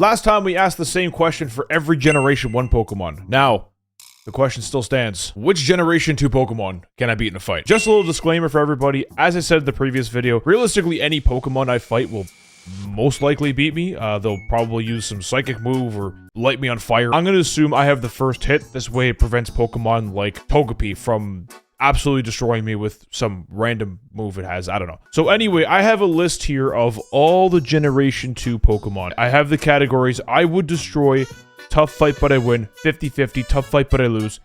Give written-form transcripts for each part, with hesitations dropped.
Last time we asked the same question for every Generation 1 Pokemon. Now, the question still stands. Which Generation 2 Pokemon can I beat in a fight? Just a little disclaimer for everybody. As I said in the previous video, realistically, any Pokemon I fight will most likely beat me. They'll probably use some psychic move or light me on fire. I'm going to assume I have the first hit. This way it prevents Pokemon like Togepi from absolutely destroying me with some random move it has. I don't know. So anyway, I have a list here of all the Generation 2 Pokemon. I have the categories. I would destroy, tough fight but I win, 50-50, tough fight but I lose,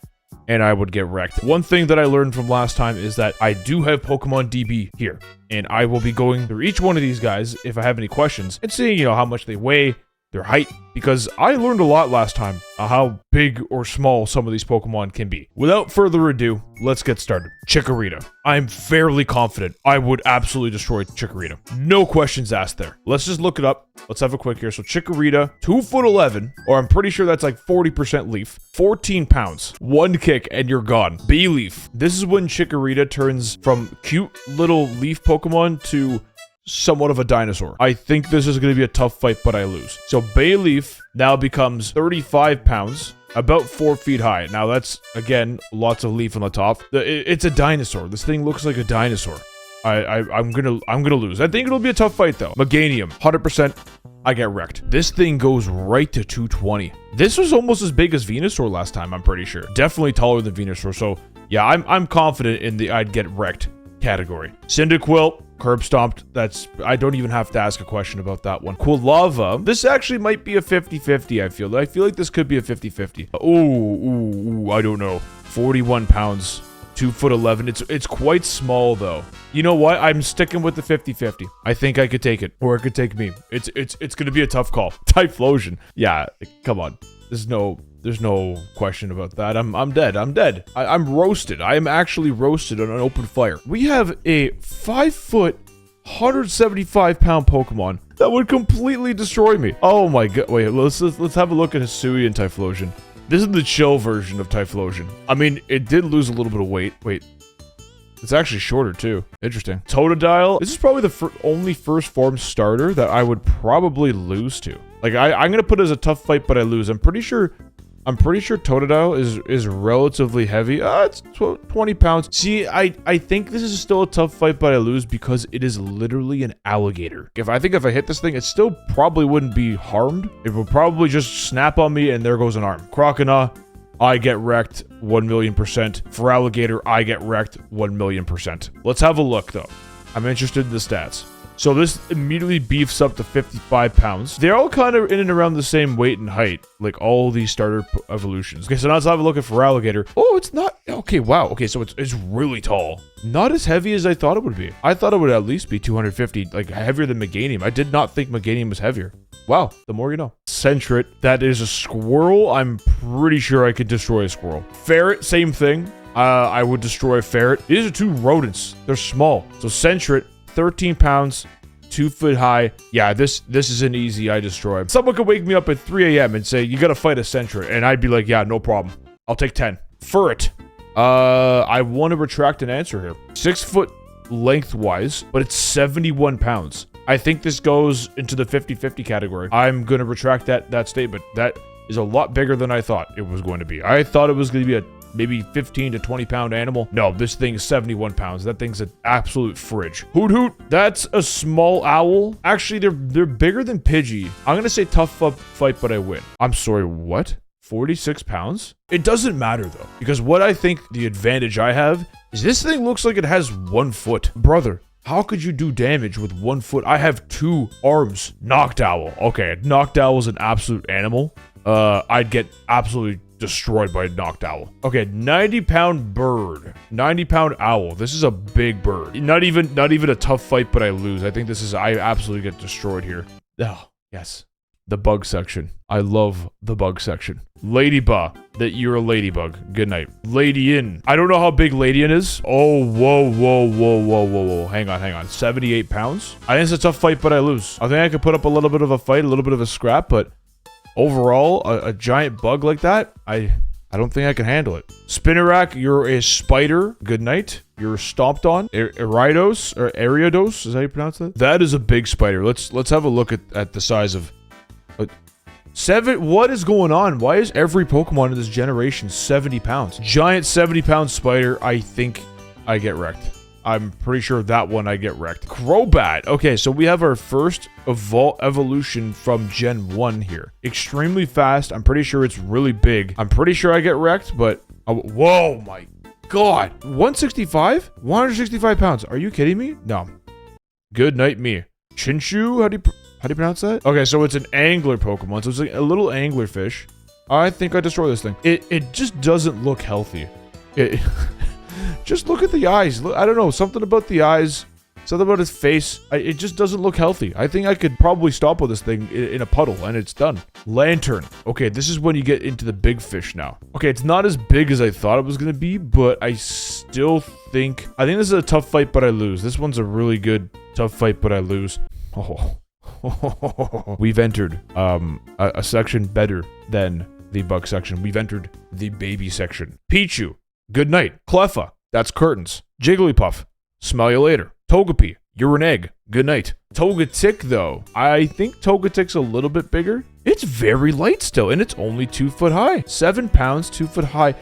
and I would get wrecked. One thing that I learned from last time is that I do have Pokemon DB here, and I will be going through each one of these guys if I have any questions and seeing, how much they weigh, their height, because I learned a lot last time how big or small some of these Pokemon can be. Without further ado, let's get started. Chikorita. I'm fairly confident I would absolutely destroy Chikorita. No questions asked there. Let's just look it up. Let's have a quick here. So Chikorita, 2'11", or I'm pretty sure that's like 40% leaf, 14 pounds, one kick and you're gone. Bayleaf. This is when Chikorita turns from cute little leaf Pokemon to somewhat of a dinosaur. I think this is going to be a tough fight, but I lose. So Bayleaf now becomes 35 pounds, about 4 feet high. Now that's, again, lots of leaf on the top. It's a dinosaur. This thing looks like a dinosaur. I'm gonna lose. I think it'll be a tough fight though. Meganium, 100%. I get wrecked. This thing goes right to 220. This was almost as big as Venusaur last time, I'm pretty sure. Definitely taller than Venusaur. So yeah, I'm confident in the I'd get wrecked category. Cyndaquil, curb stomped. I don't even have to ask a question about that one. Quilava, this actually might be a 50-50, I feel like this could be a 50-50. Ooh, I don't know. 41 pounds, 2'11". It's quite small though. You know what? I'm sticking with the 50-50. I think I could take it, or it could take me. It's gonna be a tough call. Typhlosion. Yeah, come on. There's no question about that. I'm dead. I'm roasted. I am actually roasted on an open fire. We have a 5 foot, 175 pound Pokemon that would completely destroy me. Oh my god. Wait, let's have a look at Hisuian Typhlosion. This is the chill version of Typhlosion. I mean, it did lose a little bit of weight. Wait. It's actually shorter too. Interesting. Totodile. This is probably the only first form starter that I would probably lose to. Like, I'm gonna put it as a tough fight, but I lose. I'm pretty sure Totodile is relatively heavy. It's 20 pounds. See, I think this is still a tough fight, but I lose because it is literally an alligator. If I hit this thing, it still probably wouldn't be harmed. It would probably just snap on me, and there goes an arm. Croconaw, I get wrecked 1,000,000%. For alligator, I get wrecked 1,000,000%. Let's have a look, though. I'm interested in the stats. So this immediately beefs up to 55 pounds. They're all kind of in and around the same weight and height, like all these starter evolutions. Okay, so now let's have a look at Feraligatr. Oh, it's not... Okay, wow. Okay, so it's really tall. Not as heavy as I thought it would be. I thought it would at least be 250, like heavier than Meganium. I did not think Meganium was heavier. Wow, the more you know. Sentret, that is a squirrel. I'm pretty sure I could destroy a squirrel. Ferret, same thing. I would destroy a ferret. These are two rodents. They're small. So Sentret, 13 pounds, 2 foot high. Yeah, this is an easy I destroy. Someone could wake me up at 3 a.m. and say, you gotta fight a Sentret. And I'd be like, yeah, no problem. I'll take 10. Ferret. I want to retract an answer here. 6 foot lengthwise, but it's 71 pounds. I think this goes into the 50-50 category. I'm going to retract that statement. That is a lot bigger than I thought it was going to be. I thought it was going to be a maybe 15 to 20 pound animal. No, this thing is 71 pounds. That thing's an absolute fridge. Hoot Hoot, that's a small owl. Actually, they're bigger than Pidgey. I'm going to say tough fight, but I win. I'm sorry, what? 46 pounds? It doesn't matter though, because what I think the advantage I have is this thing looks like it has 1 foot. Brother, how could you do damage with 1 foot? I have 2 arms. Noctowl. Okay, Noctowl is an absolute animal. I'd get absolutely destroyed by a Noctowl. Okay, 90-pound bird. 90-pound owl. This is a big bird. Not even a tough fight, but I lose. I think I absolutely get destroyed here. Oh, yes. The bug section. I love the bug section. Ladybug. That you're a ladybug. Good night. Ladian. I don't know how big Ladian is. Oh, whoa. Hang on. 78 pounds? I think it's a tough fight, but I lose. I think I could put up a little bit of a fight, a little bit of a scrap, but overall, a giant bug like that, I don't think I can handle it. Spinarak, you're a spider. Good night. You're stomped on. Eridos, or Ariados, is that how you pronounce that? That is a big spider. Let's have a look at the size of... What is going on? Why is every Pokemon in this generation 70 pounds? Giant 70-pound spider. I think I get wrecked. I'm pretty sure that one I get wrecked. Crobat. Okay, so we have our first evolution from Gen 1 here. Extremely fast. I'm pretty sure it's really big. I'm pretty sure I get wrecked, but... whoa, my God. 165? 165 pounds. Are you kidding me? No. Good night, me. Chinchu? How do you pronounce that? Okay, so it's an angler Pokemon. So it's like a little anglerfish. I think I destroy this thing. It just doesn't look healthy. Just look at the eyes. Look, I don't know. Something about the eyes. Something about his face. It just doesn't look healthy. I think I could probably stop with this thing in a puddle, and it's done. Lantern. Okay, this is when you get into the big fish now. Okay, it's not as big as I thought it was going to be, but I still think... I think this is a tough fight, but I lose. This one's a really good tough fight, but I lose. Oh. We've entered a section better than the bug section. We've entered the baby section. Pichu. Good night. Cleffa. That's curtains. Jigglypuff. Smell you later. Togepi. You're an egg. Good night. Togetic, though. I think Togetic's a little bit bigger. It's very light still, and it's only 2 foot high. 7 pounds, 2 foot high.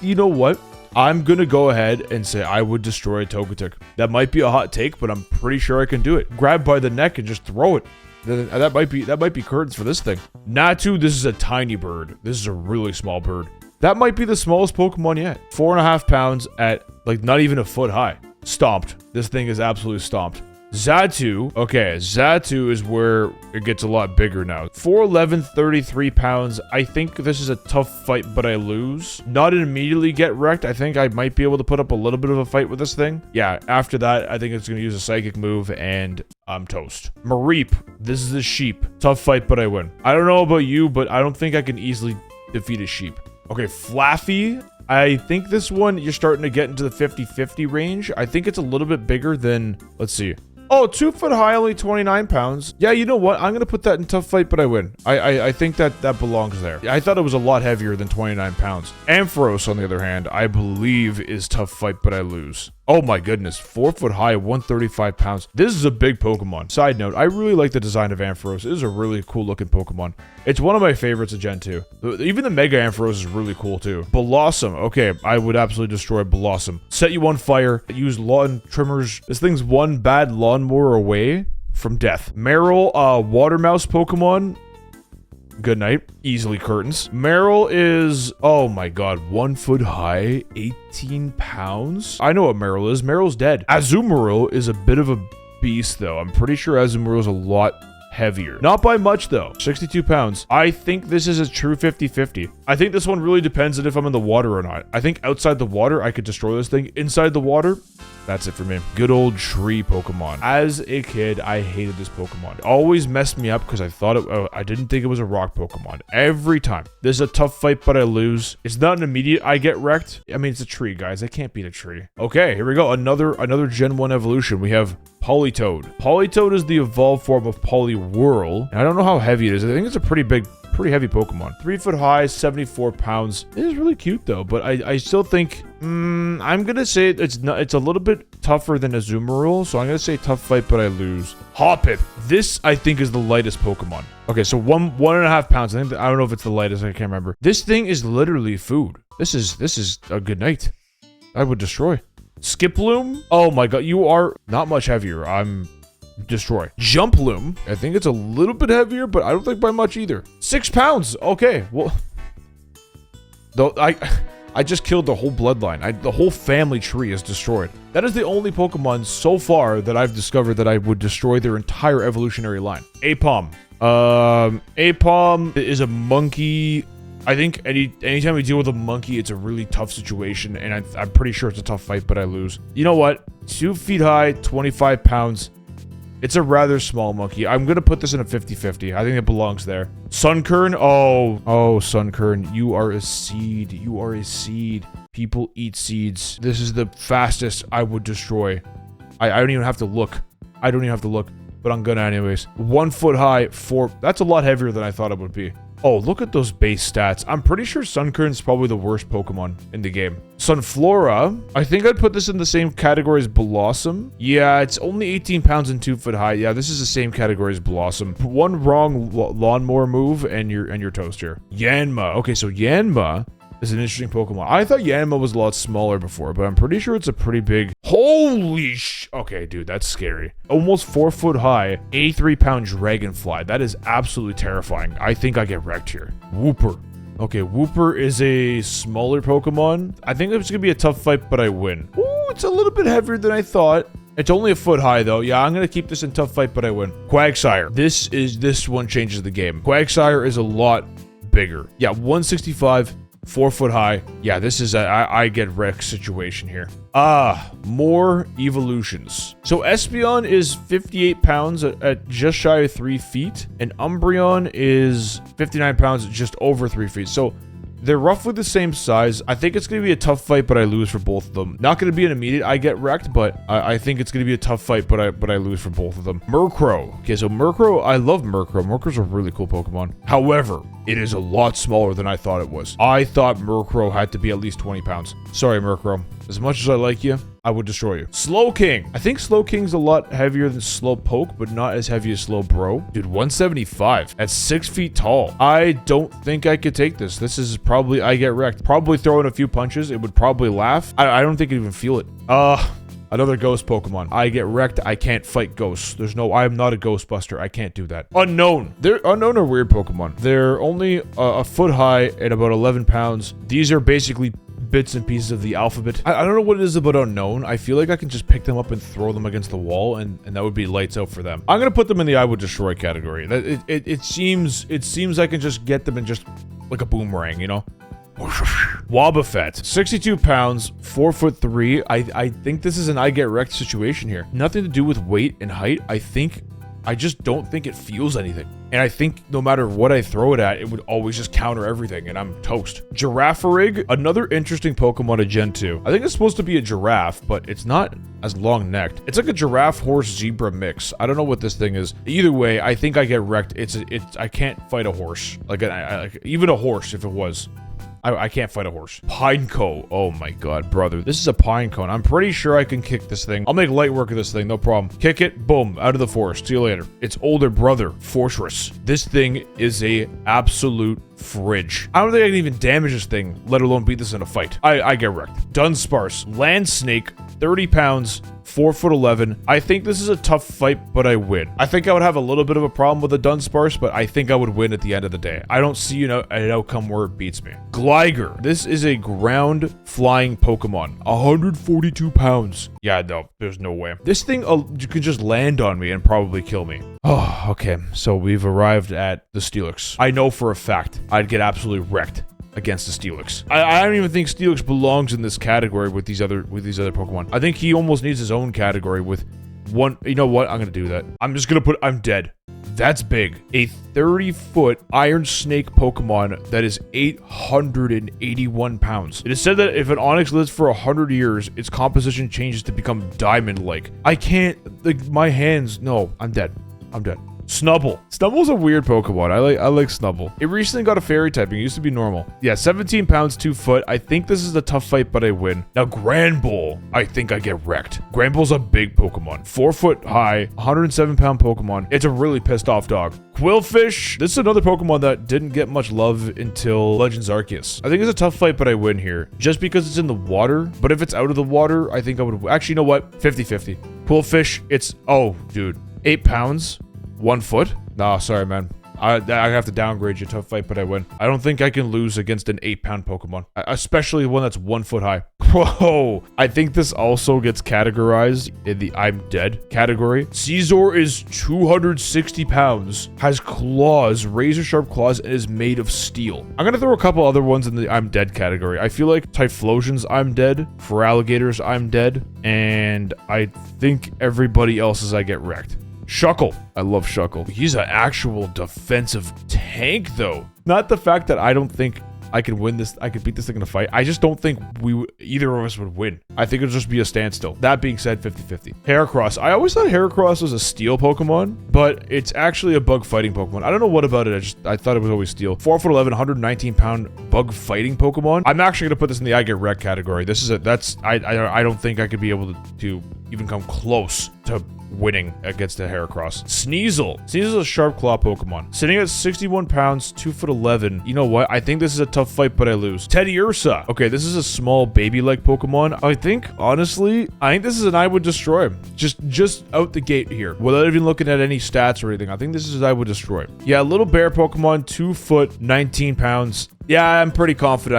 You know what? I'm gonna go ahead and say I would destroy a Togetic. That might be a hot take, but I'm pretty sure I can do it. Grab by the neck and just throw it. That might be curtains for this thing. Natu, this is a tiny bird. This is a really small bird. That might be the smallest Pokemon yet. 4.5 pounds at, like, not even a foot high. Stomped. This thing is absolutely stomped. Xatu. Okay, Xatu is where it gets a lot bigger now. 4'11", 33 pounds. I think this is a tough fight, but I lose. Not immediately get wrecked. I think I might be able to put up a little bit of a fight with this thing. Yeah, after that, I think it's going to use a psychic move, and I'm toast. Mareep. This is a sheep. Tough fight, but I win. I don't know about you, but I don't think I can easily defeat a sheep. Okay, Flaffy. I think this one, you're starting to get into the 50-50 range. I think it's a little bit bigger than, let's see. Oh, 2 foot high, only 29 pounds. Yeah, you know what? I'm going to put that in tough fight, but I win. I think that belongs there. I thought it was a lot heavier than 29 pounds. Ampharos, on the other hand, I believe is tough fight, but I lose. Oh my goodness, 4 foot high, 135 pounds. This is a big Pokemon. Side note, I really like the design of Ampharos. It is a really cool looking Pokemon. It's one of my favorites of Gen 2. Even the Mega Ampharos is really cool too. Blossom. Okay, I would absolutely destroy Blossom. Set you on fire. Use lawn trimmers. This thing's one bad lawnmower away from death. Meryl, water mouse Pokemon. Good night. Easily curtains. Meryl is, oh my god, 1 foot high, 18 pounds. I know what Meryl is. Meryl's dead. Azumarill is a bit of a beast, though. I'm pretty sure Azumarill is a lot heavier. Not by much, though. 62 pounds. I think this is a true 50-50. I think this one really depends on if I'm in the water or not. I think outside the water, I could destroy this thing. Inside the water, that's it for me. Good old tree Pokemon. As a kid, I hated this Pokemon. It always messed me up because I thought I didn't think it was a rock Pokemon. Every time. This is a tough fight, but I lose. It's not an immediate I get wrecked. I mean, it's a tree, guys. I can't beat a tree. Okay, here we go. Another Gen 1 evolution. We have Politoed. Politoed is the evolved form of Poliwhirl. And I don't know how heavy it is. I think it's a pretty heavy Pokemon. 3 foot high, 74 pounds. It is really cute though, but I still think, I'm gonna say it's a little bit tougher than Azumarill, so I'm gonna say tough fight, but I lose. Hoppip. This, I think, is the lightest Pokemon. Okay, so 1.5 pounds. I don't know if it's the lightest, I can't remember. This thing is literally food. This is a good night. I would destroy. Skiploom? Oh my god, you are not much heavier. I'm destroy. Jumploom. I think it's a little bit heavier, but I don't think by much either. 6 pounds. Okay, well, though I just killed the whole bloodline. The whole family tree is destroyed. That is the only Pokemon so far that I've discovered that I would destroy their entire evolutionary line. Apom. Apom is a monkey. I think anytime we deal with a monkey, it's a really tough situation, and I'm pretty sure it's a tough fight, but I lose. You know what? 2 feet high, 25 pounds. It's a rather small monkey. I'm going to put this in a 50-50. I think it belongs there. Sunkern. Oh, Sunkern. You are a seed. You are a seed. People eat seeds. This is the fastest I would destroy. I don't even have to look. I don't even have to look, but I'm going to anyways. 1 foot high, 4. That's a lot heavier than I thought it would be. Oh, look at those base stats. I'm pretty sure Sunkern's probably the worst Pokemon in the game. Sunflora, I think I'd put this in the same category as Blossom. Yeah, it's only 18 pounds and 2 foot high. Yeah, this is the same category as Blossom. One wrong lawnmower move and you're toast here. Yanma. Okay, so Yanma is an interesting Pokemon. I thought Yanma was a lot smaller before, but I'm pretty sure it's a pretty big... Holy sh... Okay, dude, that's scary. Almost 4 foot high, 83 pound Dragonfly. That is absolutely terrifying. I think I get wrecked here. Wooper. Okay, Wooper is a smaller Pokemon. I think it's gonna be a tough fight, but I win. Ooh, it's a little bit heavier than I thought. It's only a foot high, though. Yeah, I'm gonna keep this in tough fight, but I win. Quagsire. This one changes the game. Quagsire is a lot bigger. Yeah, 165... 4 foot high. Yeah, this is a I get wrecked situation here. More evolutions. So Espeon is 58 pounds at just shy of 3 feet, and Umbreon is 59 pounds at just over 3 feet. So they're roughly the same size. I think it's going to be a tough fight, but I lose for both of them. Not going to be an immediate I get wrecked, but I think it's going to be a tough fight, but I lose for both of them. Murkrow. Okay, so Murkrow, I love Murkrow. Murkrow's a really cool Pokemon. However, it is a lot smaller than I thought it was. I thought Murkrow had to be at least 20 pounds. Sorry, Murkrow. As much as I like you, I would destroy you. Slowking. I think Slowking's a lot heavier than Slowpoke, but not as heavy as Slowbro. Dude, 175 at 6 feet tall. I don't think I could take this. This is probably, I get wrecked. Probably throw in a few punches. It would probably laugh. I don't think it'd even feel it. Another ghost Pokemon. I get wrecked. I can't fight ghosts. I'm not a Ghostbuster. I can't do that. Unknown. Unknown are weird Pokemon. They're only a foot high and about 11 pounds. These are basically bits and pieces of the alphabet. I don't know what it is about Unknown. I feel like I can just pick them up and throw them against the wall, and that would be lights out for them. I'm gonna put them in the I would destroy category. It seems I can just get them and just like a boomerang, you know? Wobbuffet, 62 pounds, 4 foot 3. I think this is an I get wrecked situation here. Nothing to do with weight and height. I just don't think it feels anything. And I think no matter what I throw it at, it would always just counter everything, and I'm toast. Girafarig, another interesting Pokemon to Gen 2. I think it's supposed to be a giraffe, but it's not as long-necked. It's like a giraffe, horse, zebra mix. I don't know what this thing is. Either way, I think I get wrecked. I can't fight a horse. Like, even a horse, if it was. I can't fight a horse. Pineco. Oh my god, brother. This is a Pinecone. I'm pretty sure I can kick this thing. I'll make light work of this thing, no problem. Kick it, boom, out of the forest. See you later. Its older brother, Fortress. This thing is a absolute fridge. I don't think I can even damage this thing, let alone beat this in a fight. I get wrecked. Dunsparce. Land Snake, 30 pounds, 4 foot 11. I think this is a tough fight, but I win. I think I would have a little bit of a problem with a Dunsparce, but I think I would win at the end of the day. I don't see an outcome where it beats me. Gligar. This is a ground flying Pokemon. 142 pounds. Yeah, no, there's no way. This thing you could just land on me and probably kill me. Oh, okay. So we've arrived at the Steelix. I know for a fact I'd get absolutely wrecked against the Steelix. I don't even think Steelix belongs in this category with these other Pokemon. I think he almost needs his own category with one. You know what? I'm gonna do that. I'm just gonna put I'm dead. That's big. A 30-foot Iron Snake Pokemon that is 881 pounds. It is said that if an Onix lives for 100 years, its composition changes to become diamond-like. I can't, like, my hands, no, I'm dead. I'm dead. Snubble. Snubble's a weird Pokemon. I like Snubble. It recently got a fairy typing. It used to be normal. Yeah, 17 pounds, 2 foot. I think this is a tough fight, but I win. Now, Granbull. I think I get wrecked. Granbull's a big Pokemon. 4 foot high, 107 pound Pokemon. It's a really pissed off dog. Quillfish. This is another Pokemon that didn't get much love until Legends Arceus. I think it's a tough fight, but I win here. Just because it's in the water. But if it's out of the water, I think I would... Actually, you know what? 50-50. Quillfish, it's... Oh, dude. 8 pounds. 1 foot? Nah, sorry, man. I have to downgrade you. Tough fight, but I win. I don't think I can lose against an 8-pound Pokemon. Especially one that's 1 foot high. Whoa. I think this also gets categorized in the I'm dead category. Caesar is 260 pounds, has claws, razor-sharp claws, and is made of steel. I'm gonna throw a couple other ones in the I'm dead category. I feel like Typhlosion's I'm dead, for alligators I'm dead, and I think everybody else's I get wrecked. Shuckle. I love Shuckle. He's an actual defensive tank, though. Not the fact that I don't think I could win this. I could beat this thing in a fight. I just don't think either of us would win. I think it'd just be a standstill. That being said, 50-50. Heracross. I always thought Heracross was a steel Pokemon, but it's actually a bug fighting Pokemon. I don't know what about it. I thought it was always steel. 4'11", 119-pound bug fighting Pokemon. I'm actually gonna put this in the I get wrecked category. This is I don't think I could be able to even come close to winning against the Heracross. Sneasel. Sneasel is a sharp claw Pokemon. Sitting at 61 pounds, 2'11". You know what? I think this is a tough fight, but I lose. Teddiursa. Okay, this is a small baby-like Pokemon. Honestly, I think this is an I would destroy. Just out the gate here. Without even looking at any stats or anything. I think this is I would destroy. Yeah, little bear Pokemon, 2 foot, 19 pounds. Yeah, I'm pretty confident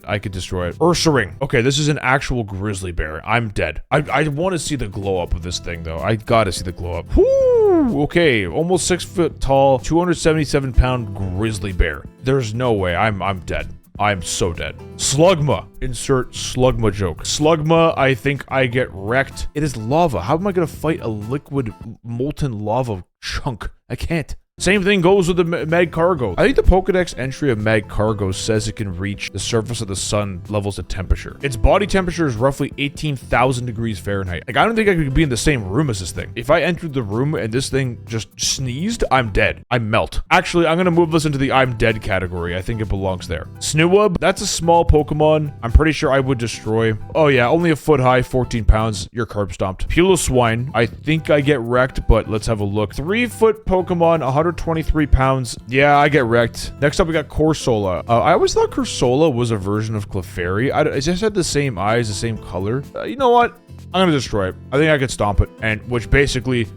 I could destroy it. Ursaring. Okay, this is an actual grizzly bear. I'm dead. I want to see the glow up of this thing though. I gotta see the glow up. Whoo! Okay, almost 6 foot tall, 277-pound grizzly bear. There's no way. I'm dead. I'm so dead. Slugma. Insert Slugma joke. Slugma, I think I get wrecked. It is lava. How am I gonna fight a liquid molten lava chunk? I can't. Same thing goes with the Magcargo. I think the Pokedex entry of Magcargo says it can reach the surface of the sun levels of temperature. Its body temperature is roughly 18,000 degrees Fahrenheit. Like, I don't think I could be in the same room as this thing. If I entered the room and this thing just sneezed, I'm dead. I melt. Actually, I'm gonna move this into the I'm dead category. I think it belongs there. Snewub, that's a small Pokemon. I'm pretty sure I would destroy. Oh yeah, only a foot high, 14 pounds. You're curb stomped. Piloswine, I think I get wrecked, but let's have a look. 3 foot Pokemon, 123 pounds. Yeah, I get wrecked. Next up, we got Corsola. I always thought Corsola was a version of Clefairy. It just had the same eyes, the same color. You know what? I'm gonna destroy it. I think I could stomp it, and which basically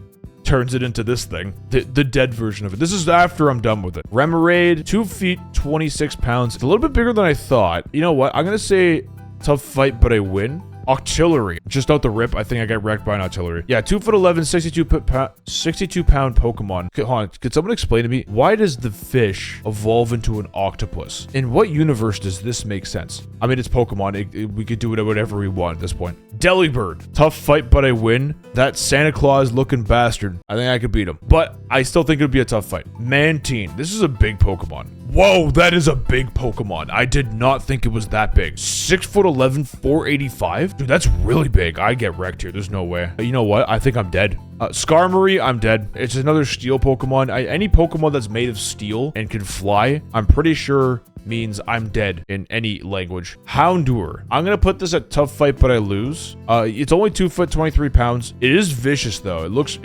turns it into this thing. The dead version of it. This is after I'm done with it. Remoraid, 2 feet, 26 pounds. It's a little bit bigger than I thought. You know what? I'm gonna say tough fight, but I win. Octillery. Just out the rip, I think I get wrecked by an Octillery. Yeah, 2 foot 11, 62 pound Pokemon. Okay, hold on. Could someone explain to me, why does the fish evolve into an octopus? In what universe does this make sense? I mean, it's Pokemon. We could do whatever we want at this point. Delibird. Tough fight, but I win. That Santa Claus looking bastard. I think I could beat him. But I still think it would be a tough fight. Mantine. This is a big Pokemon. Whoa, that is a big Pokemon. I did not think it was that big. 6 foot 11, 485? Dude, that's really big. I get wrecked here. There's no way. You know what? I think I'm dead. Skarmory, I'm dead. It's another steel Pokemon. Any Pokemon that's made of steel and can fly, I'm pretty sure means I'm dead in any language. Houndour. I'm gonna put this at tough fight, but I lose. It's only 2 foot 23 pounds. It is vicious though. It looks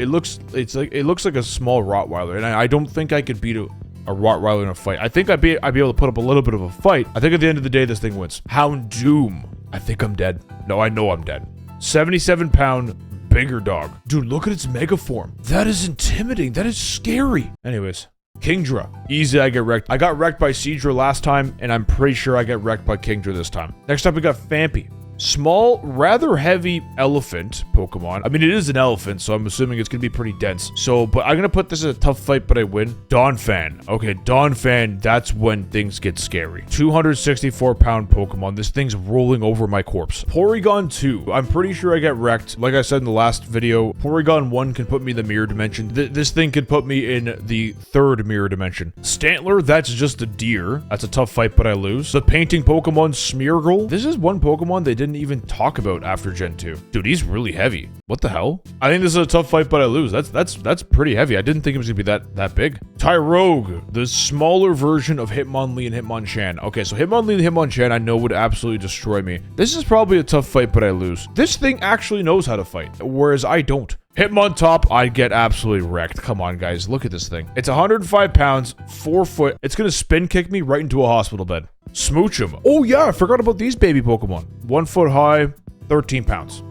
like a small Rottweiler, and I don't think I could beat a Rottweiler in a fight. I think I'd be able to put up a little bit of a fight. I think at the end of the day, this thing wins. Houndoom. I think I'm dead. No, I know I'm dead. 77-pound bigger dog. Dude, look at its mega form. That is intimidating. That is scary. Anyways. Kingdra. Easy, I get wrecked. I got wrecked by Seadra last time, and I'm pretty sure I get wrecked by Kingdra this time. Next up, we got Phanpy. Small, rather heavy elephant Pokemon. I mean, it is an elephant, so I'm assuming it's gonna be pretty dense. But I'm gonna put this as a tough fight, but I win. Donphan. Okay, Donphan, that's when things get scary. 264-pound Pokemon. This thing's rolling over my corpse. Porygon 2. I'm pretty sure I get wrecked. Like I said in the last video, Porygon 1 can put me in the mirror dimension. This thing could put me in the third mirror dimension. Stantler, that's just a deer. That's a tough fight, but I lose. The painting Pokemon Smeargle. This is one Pokemon they didn't even talk about after Gen 2. Dude, he's really heavy. What the hell? I think this is a tough fight, but I lose. That's pretty heavy. I didn't think it was gonna be that big. Tyrogue, the smaller version of Hitmonlee and Hitmonchan. Okay, so Hitmonlee and Hitmonchan I know would absolutely destroy me. This is probably a tough fight, but I lose. This thing actually knows how to fight, whereas I don't. Hitmontop, I get absolutely wrecked. Come on, guys. Look at this thing. It's 105 pounds, 4 foot. It's gonna spin kick me right into a hospital bed. Smoochum. Oh, yeah. I forgot about these baby Pokemon. 1 foot high, 13 pounds.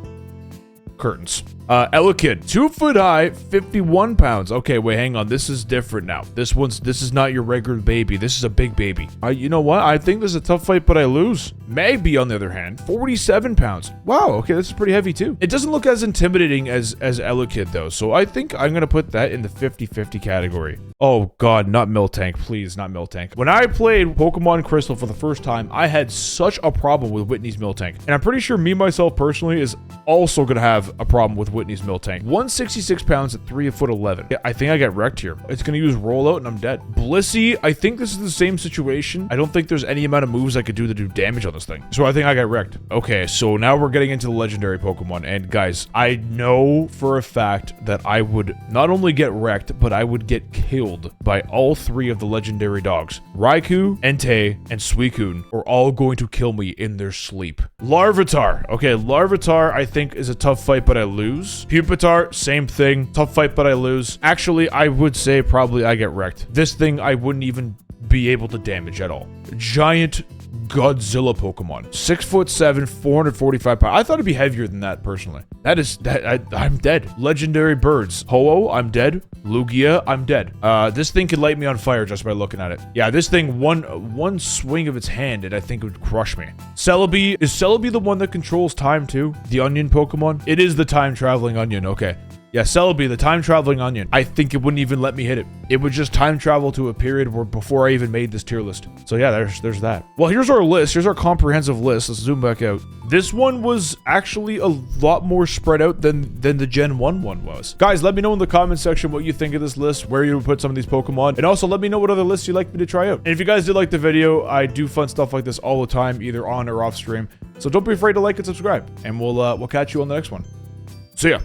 Curtains. Elekid, 2 foot high, 51 pounds. Okay, wait, hang on. This is different now. This is not your regular baby. This is a big baby. You know what? I think this is a tough fight, but I lose. Magby, on the other hand, 47 pounds. Wow, okay, this is pretty heavy too. It doesn't look as intimidating as Elekid though, so I think I'm gonna put that in the 50-50 category. Oh god, not Miltank, please, not Miltank. When I played Pokemon Crystal for the first time, I had such a problem with Whitney's Miltank. And I'm pretty sure me, myself, personally, is also gonna have a problem with Whitney's Miltank. 166 pounds at 3'11". Yeah, I think I get wrecked here. It's gonna use Rollout and I'm dead. Blissey, I think this is the same situation. I don't think there's any amount of moves I could do to do damage on this thing. So I think I get wrecked. Okay, so now we're getting into the legendary Pokemon. And guys, I know for a fact that I would not only get wrecked, but I would get killed by all three of the legendary dogs. Raikou, Entei, and Suicune are all going to kill me in their sleep. Larvitar. Okay, Larvitar I think is a tough fight, but I lose. Pupitar, same thing. Tough fight, but I lose. Actually, I would say probably I get wrecked. This thing I wouldn't even be able to damage at all. Giant Godzilla Pokemon. 6'7", 445 pounds. I thought it'd be heavier than that personally. I'm dead. Legendary birds. Ho-Oh, I'm dead. Lugia, I'm dead. This thing could light me on fire just by looking at it. Yeah, this thing, one swing of its hand, and I think it would crush me. Celebi, is Celebi the one that controls time too? The onion Pokemon? It is the time-traveling onion, okay. Yeah, Celebi, the time-traveling onion. I think it wouldn't even let me hit it. It would just time travel to a period where before I even made this tier list. So yeah, there's that. Well, here's our list. Here's our comprehensive list. Let's zoom back out. This one was actually a lot more spread out than the Gen 1 one was. Guys, let me know in the comment section what you think of this list, where you would put some of these Pokemon, and also let me know what other lists you'd like me to try out. And if you guys did like the video, I do fun stuff like this all the time, either on or off stream. So don't be afraid to like and subscribe, and we'll catch you on the next one. See ya.